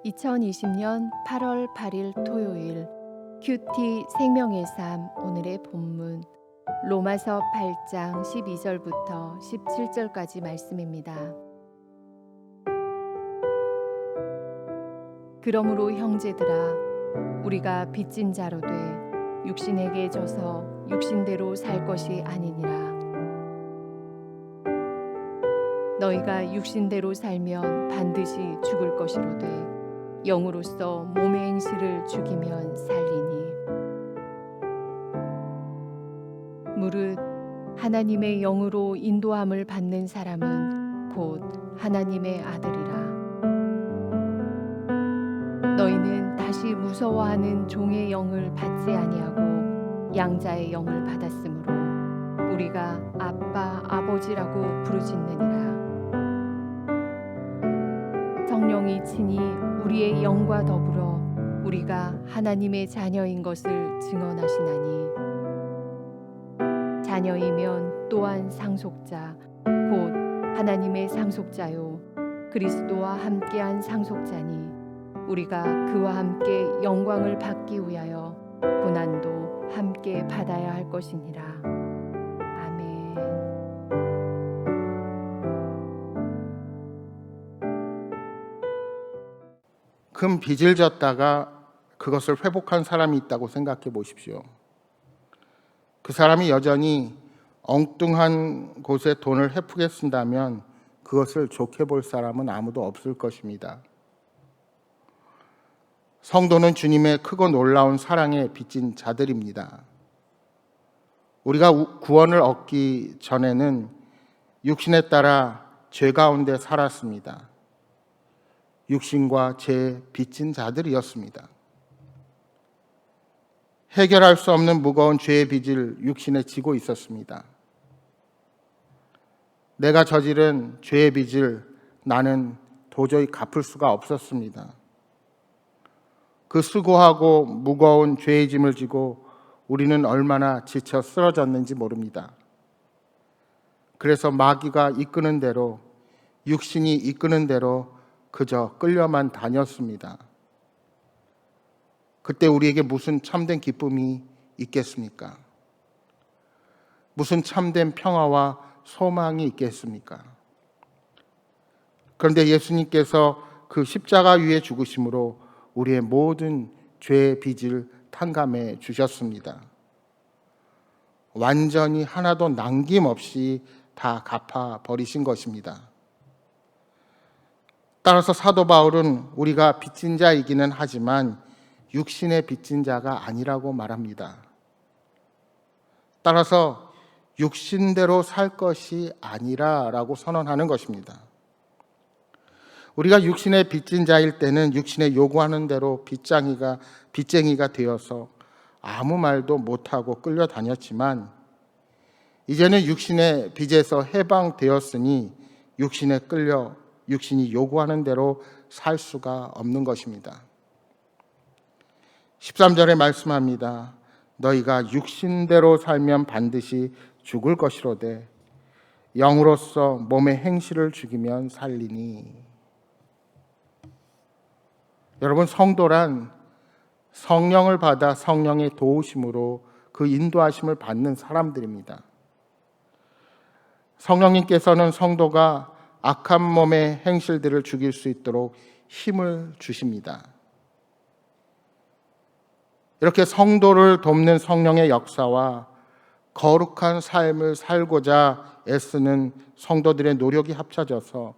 2020년 8월 8일 토요일 큐티 생명의 삶 오늘의 본문 로마서 8장 12절부터 17절까지 말씀입니다. 그러므로 형제들아 우리가 빚진 자로 돼 육신에게 져서 육신대로 살 것이 아니니라. 너희가 육신대로 살면 반드시 죽을 것이로되 영으로서 몸의 행실을 죽이면 살리니. 무릇 하나님의 영으로 인도함을 받는 사람은 곧 하나님의 아들이라. 너희는 다시 무서워하는 종의 영을 받지 아니하고 양자의 영을 받았으므로 우리가 아빠 아버지라고 부르짖느니라. 성령이 친히 우리의 영과 더불어 우리가 하나님의 자녀인 것을 증언하시나니 자녀이면 또한 상속자 곧 하나님의 상속자요 그리스도와 함께한 상속자니 우리가 그와 함께 영광을 받기 위하여 고난도 함께 받아야 할 것이니라. 아멘. 큰 빚을 졌다가 그것을 회복한 사람이 있다고 생각해 보십시오. 그 사람이 여전히 엉뚱한 곳에 돈을 헤프게 쓴다면 그것을 좋게 볼 사람은 아무도 없을 것입니다. 성도는 주님의 크고 놀라운 사랑에 빚진 자들입니다. 우리가 구원을 얻기 전에는 육신에 따라 죄 가운데 살았습니다. 육신과 죄에 빚진 자들이었습니다. 해결할 수 없는 무거운 죄의 빚을 육신에 지고 있었습니다. 내가 저지른 죄의 빚을 나는 도저히 갚을 수가 없었습니다. 그 수고하고 무거운 죄의 짐을 지고 우리는 얼마나 지쳐 쓰러졌는지 모릅니다. 그래서 마귀가 이끄는 대로, 육신이 이끄는 대로 그저 끌려만 다녔습니다. 그때 우리에게 무슨 참된 기쁨이 있겠습니까? 무슨 참된 평화와 소망이 있겠습니까? 그런데 예수님께서 그 십자가 위에 죽으심으로 우리의 모든 죄의 빚을 탕감해 주셨습니다. 완전히 하나도 남김없이 다 갚아 버리신 것입니다. 따라서 사도 바울은 우리가 빚진 자이기는 하지만 육신의 빚진 자가 아니라고 말합니다. 따라서 육신대로 살 것이 아니라라고 선언하는 것입니다. 우리가 육신의 빚진 자일 때는 육신의 요구하는 대로 빚쟁이가 되어서 아무 말도 못하고 끌려다녔지만 이제는 육신의 빚에서 해방되었으니 육신에 끌려 육신이 요구하는 대로 살 수가 없는 것입니다. 13절에 말씀합니다. 너희가 육신대로 살면 반드시 죽을 것이로되 영으로서 몸의 행실을 죽이면 살리니. 여러분, 성도란 성령을 받아 성령의 도우심으로 그 인도하심을 받는 사람들입니다. 성령님께서는 성도가 악한 몸의 행실들을 죽일 수 있도록 힘을 주십니다. 이렇게 성도를 돕는 성령의 역사와 거룩한 삶을 살고자 애쓰는 성도들의 노력이 합쳐져서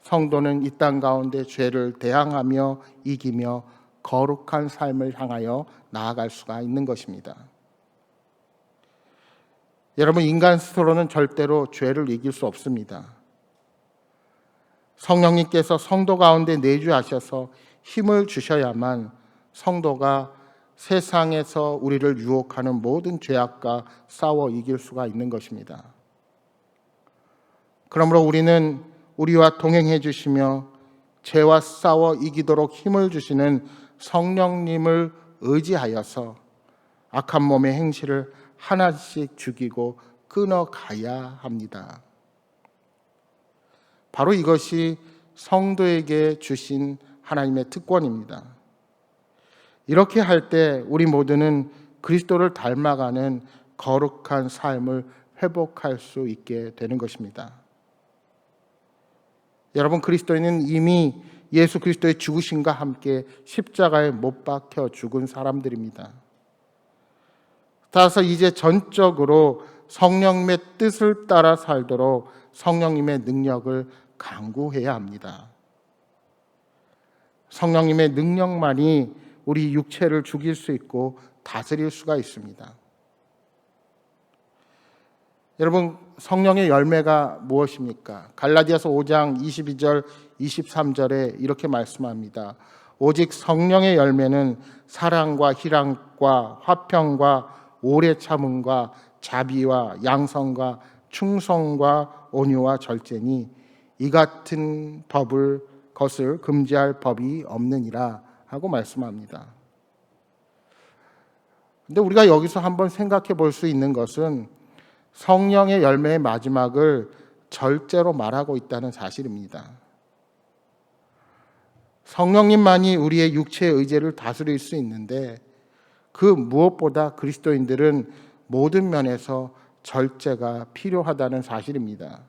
성도는 이 땅 가운데 죄를 대항하며 이기며 거룩한 삶을 향하여 나아갈 수가 있는 것입니다. 여러분, 인간 스스로는 절대로 죄를 이길 수 없습니다. 성령님께서 성도 가운데 내주하셔서 힘을 주셔야만 성도가 세상에서 우리를 유혹하는 모든 죄악과 싸워 이길 수가 있는 것입니다. 그러므로 우리는 우리와 동행해 주시며 죄와 싸워 이기도록 힘을 주시는 성령님을 의지하여서 악한 몸의 행실을 하나씩 죽이고 끊어가야 합니다. 바로 이것이 성도에게 주신 하나님의 특권입니다. 이렇게 할 때 우리 모두는 그리스도를 닮아가는 거룩한 삶을 회복할 수 있게 되는 것입니다. 여러분, 그리스도인은 이미 예수 그리스도의 죽으심과 함께 십자가에 못 박혀 죽은 사람들입니다. 따라서 이제 전적으로 성령님의 뜻을 따라 살도록 성령님의 능력을 간구해야 합니다. 성령님의 능력만이 우리 육체를 죽일 수 있고 다스릴 수가 있습니다. 여러분, 성령의 열매가 무엇입니까? 갈라디아서 5장 22절 23절에 이렇게 말씀합니다. 오직 성령의 열매는 사랑과 희락과 화평과 오래 참음과 자비와 양성과 충성과 온유와 절제니 이 같은 것을 금지할 법이 없느니라 하고 말씀합니다. 근데 우리가 여기서 한번 생각해 볼 수 있는 것은 성령의 열매의 마지막을 절제로 말하고 있다는 사실입니다. 성령님만이 우리의 육체의 의지를 다스릴 수 있는데 그 무엇보다 그리스도인들은 모든 면에서 절제가 필요하다는 사실입니다.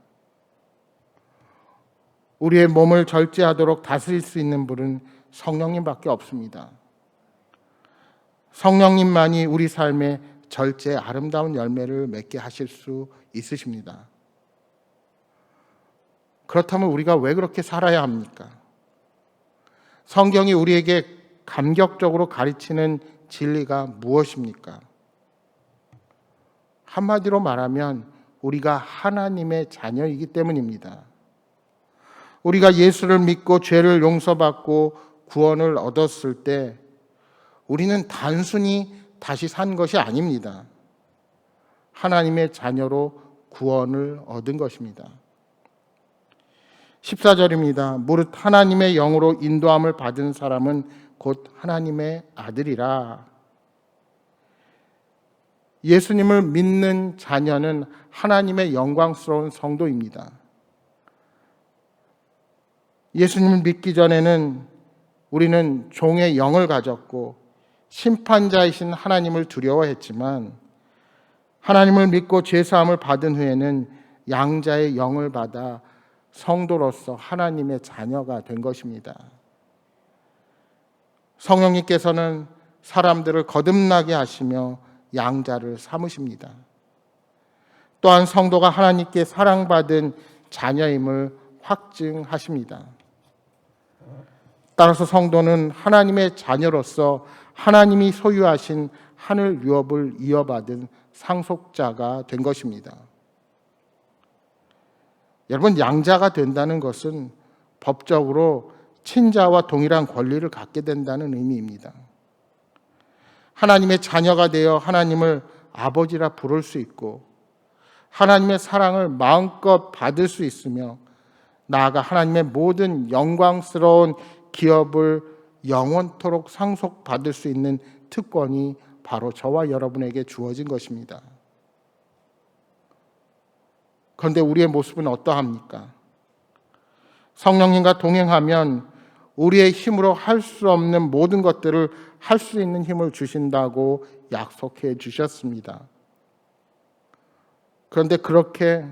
우리의 몸을 절제하도록 다스릴 수 있는 분은 성령님밖에 없습니다. 성령님만이 우리 삶에 절제의 아름다운 열매를 맺게 하실 수 있으십니다. 그렇다면 우리가 왜 그렇게 살아야 합니까? 성경이 우리에게 감격적으로 가르치는 진리가 무엇입니까? 한마디로 말하면 우리가 하나님의 자녀이기 때문입니다. 우리가 예수를 믿고 죄를 용서받고 구원을 얻었을 때 우리는 단순히 다시 산 것이 아닙니다. 하나님의 자녀로 구원을 얻은 것입니다. 14절입니다. 무릇 하나님의 영으로 인도함을 받은 사람은 곧 하나님의 아들이라. 예수님을 믿는 자녀는 하나님의 영광스러운 성도입니다. 예수님을 믿기 전에는 우리는 종의 영을 가졌고 심판자이신 하나님을 두려워했지만 하나님을 믿고 죄사함을 받은 후에는 양자의 영을 받아 성도로서 하나님의 자녀가 된 것입니다. 성령님께서는 사람들을 거듭나게 하시며 양자를 삼으십니다. 또한 성도가 하나님께 사랑받은 자녀임을 확증하십니다. 따라서 성도는 하나님의 자녀로서 하나님이 소유하신 하늘 유업을 이어받은 상속자가 된 것입니다. 여러분, 양자가 된다는 것은 법적으로 친자와 동일한 권리를 갖게 된다는 의미입니다. 하나님의 자녀가 되어 하나님을 아버지라 부를 수 있고 하나님의 사랑을 마음껏 받을 수 있으며 나아가 하나님의 모든 영광스러운 기업을 영원토록 상속받을 수 있는 특권이 바로 저와 여러분에게 주어진 것입니다. 그런데 우리의 모습은 어떠합니까? 성령님과 동행하면 우리의 힘으로 할 수 없는 모든 것들을 할 수 있는 힘을 주신다고 약속해 주셨습니다. 그런데 그렇게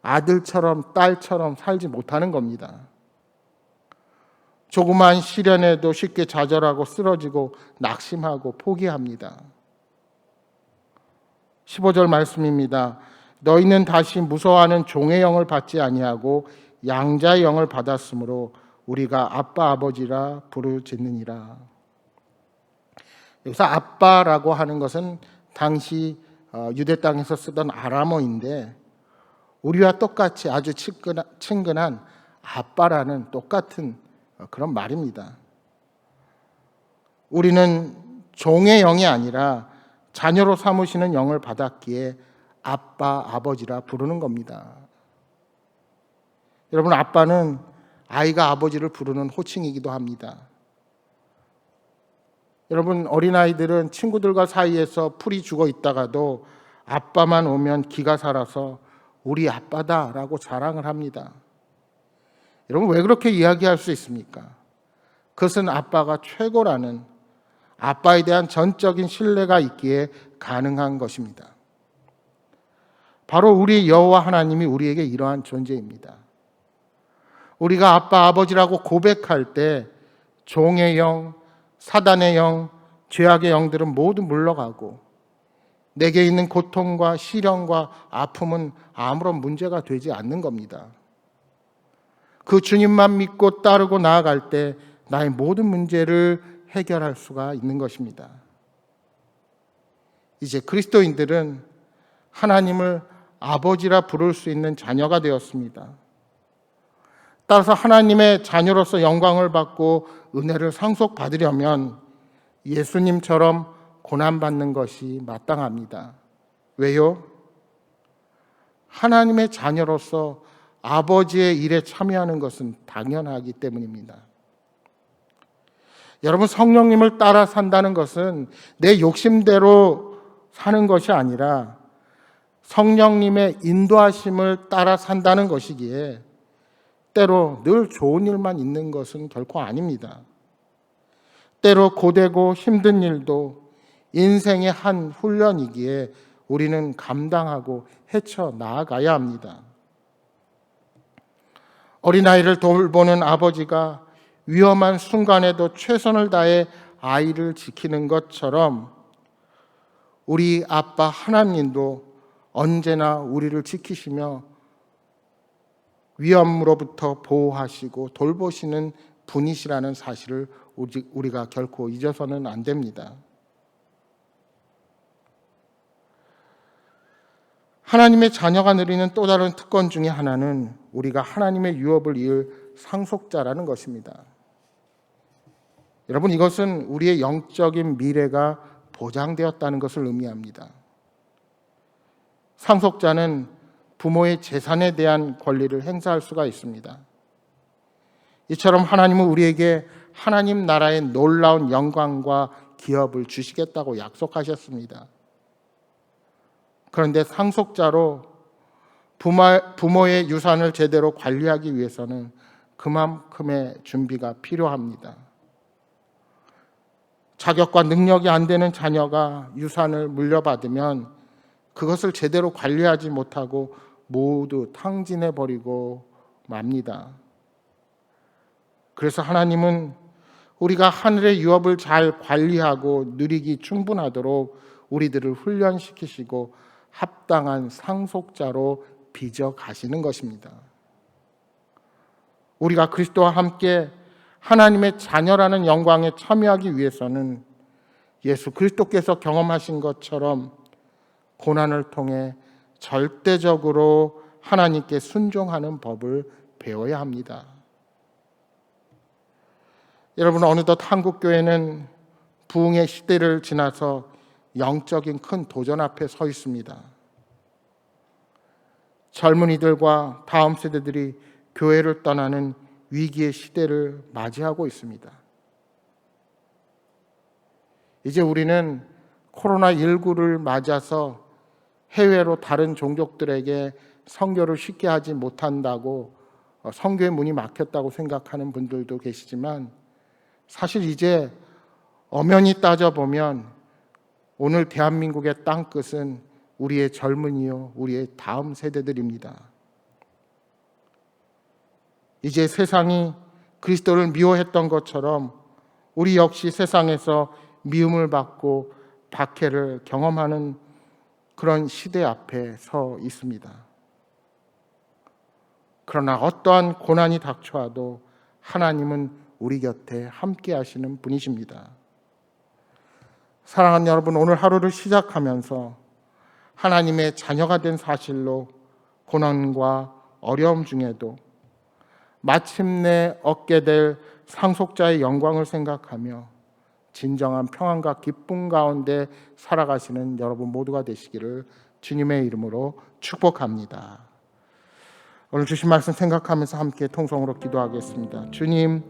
아들처럼 딸처럼 살지 못하는 겁니다. 조그만 시련에도 쉽게 좌절하고 쓰러지고 낙심하고 포기합니다. 15절 말씀입니다. 너희는 다시 무서워하는 종의 영을 받지 아니하고 양자의 영을 받았으므로 우리가 아빠 아버지라 부르짖느니라. 여기서 아빠라고 하는 것은 당시 유대 땅에서 쓰던 아람어인데 우리와 똑같이 아주 친근한 아빠라는 똑같은 그런 말입니다. 우리는 종의 영이 아니라 자녀로 삼으시는 영을 받았기에 아빠, 아버지라 부르는 겁니다. 여러분, 아빠는 아이가 아버지를 부르는 호칭이기도 합니다. 여러분, 어린아이들은 친구들과 사이에서 풀이 죽어 있다가도 아빠만 오면 기가 살아서 우리 아빠다라고 자랑을 합니다. 여러분, 왜 그렇게 이야기할 수 있습니까? 그것은 아빠가 최고라는 아빠에 대한 전적인 신뢰가 있기에 가능한 것입니다. 바로 우리 여호와 하나님이 우리에게 이러한 존재입니다. 우리가 아빠, 아버지라고 고백할 때 종의 영, 사단의 영, 죄악의 영들은 모두 물러가고 내게 있는 고통과 시련과 아픔은 아무런 문제가 되지 않는 겁니다. 그 주님만 믿고 따르고 나아갈 때 나의 모든 문제를 해결할 수가 있는 것입니다. 이제 그리스도인들은 하나님을 아버지라 부를 수 있는 자녀가 되었습니다. 따라서 하나님의 자녀로서 영광을 받고 은혜를 상속받으려면 예수님처럼 고난받는 것이 마땅합니다. 왜요? 하나님의 자녀로서 아버지의 일에 참여하는 것은 당연하기 때문입니다. 여러분, 성령님을 따라 산다는 것은 내 욕심대로 사는 것이 아니라 성령님의 인도하심을 따라 산다는 것이기에 때로 늘 좋은 일만 있는 것은 결코 아닙니다. 때로 고되고 힘든 일도 인생의 한 훈련이기에 우리는 감당하고 헤쳐 나아가야 합니다. 어린아이를 돌보는 아버지가 위험한 순간에도 최선을 다해 아이를 지키는 것처럼 우리 아빠 하나님도 언제나 우리를 지키시며 위험으로부터 보호하시고 돌보시는 분이시라는 사실을 우리가 결코 잊어서는 안 됩니다. 하나님의 자녀가 누리는 또 다른 특권 중에 하나는 우리가 하나님의 유업을 이을 상속자라는 것입니다. 여러분, 이것은 우리의 영적인 미래가 보장되었다는 것을 의미합니다. 상속자는 부모의 재산에 대한 권리를 행사할 수가 있습니다. 이처럼 하나님은 우리에게 하나님 나라의 놀라운 영광과 기업을 주시겠다고 약속하셨습니다. 그런데 상속자로 부모의 유산을 제대로 관리하기 위해서는 그만큼의 준비가 필요합니다. 자격과 능력이 안 되는 자녀가 유산을 물려받으면 그것을 제대로 관리하지 못하고 모두 탕진해버리고 맙니다. 그래서 하나님은 우리가 하늘의 유업을 잘 관리하고 누리기 충분하도록 우리들을 훈련시키시고 합당한 상속자로 빚어 가시는 것입니다. 우리가 그리스도와 함께 하나님의 자녀라는 영광에 참여하기 위해서는 예수 그리스도께서 경험하신 것처럼 고난을 통해 절대적으로 하나님께 순종하는 법을 배워야 합니다. 여러분, 어느덧 한국교회는 부흥의 시대를 지나서 영적인 큰 도전 앞에 서 있습니다. 젊은이들과 다음 세대들이 교회를 떠나는 위기의 시대를 맞이하고 있습니다. 이제 우리는 코로나19를 맞아서 해외로 다른 종족들에게 선교를 쉽게 하지 못한다고 선교의 문이 막혔다고 생각하는 분들도 계시지만 사실 이제 엄연히 따져보면 오늘 대한민국의 땅끝은 우리의 젊은이요, 우리의 다음 세대들입니다. 이제 세상이 그리스도를 미워했던 것처럼 우리 역시 세상에서 미움을 받고 박해를 경험하는 그런 시대 앞에 서 있습니다. 그러나 어떠한 고난이 닥쳐와도 하나님은 우리 곁에 함께 하시는 분이십니다. 사랑하는 여러분, 오늘 하루를 시작하면서 하나님의 자녀가 된 사실로 고난과 어려움 중에도 마침내 얻게 될 상속자의 영광을 생각하며 진정한 평안과 기쁨 가운데 살아가시는 여러분 모두가 되시기를 주님의 이름으로 축복합니다. 오늘 주신 말씀 생각하면서 함께 통성으로 기도하겠습니다. 주님,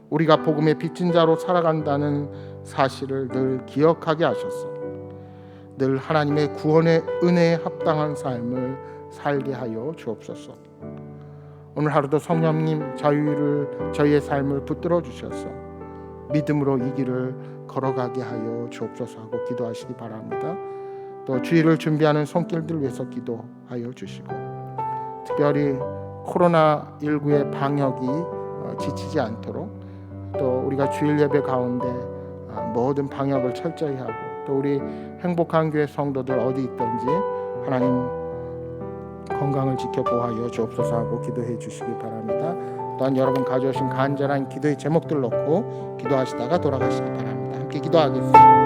우리가 복음의 빚진 자로 살아간다는 사실을 늘 기억하게 하셔서 늘 하나님의 구원의 은혜에 합당한 삶을 살게 하여 주옵소서. 오늘 하루도 성령님 저희의 삶을 붙들어 주셔서 믿음으로 이 길을 걸어가게 하여 주옵소서 하고 기도하시기 바랍니다. 또 주일을 준비하는 손길들 위해서 기도하여 주시고, 특별히 코로나19의 방역이 지치지 않도록, 또 우리가 주일 예배 가운데 모든 방역을 철저히 하고, 또 우리 행복한 교회 성도들 어디 있든지 하나님 건강을 지켜 보호하여 주옵소서 하고 기도해 주시기 바랍니다. 또한 여러분 가져오신 간절한 기도의 제목들 놓고 기도하시다가 돌아가시기 바랍니다. 함께 기도하겠습니다.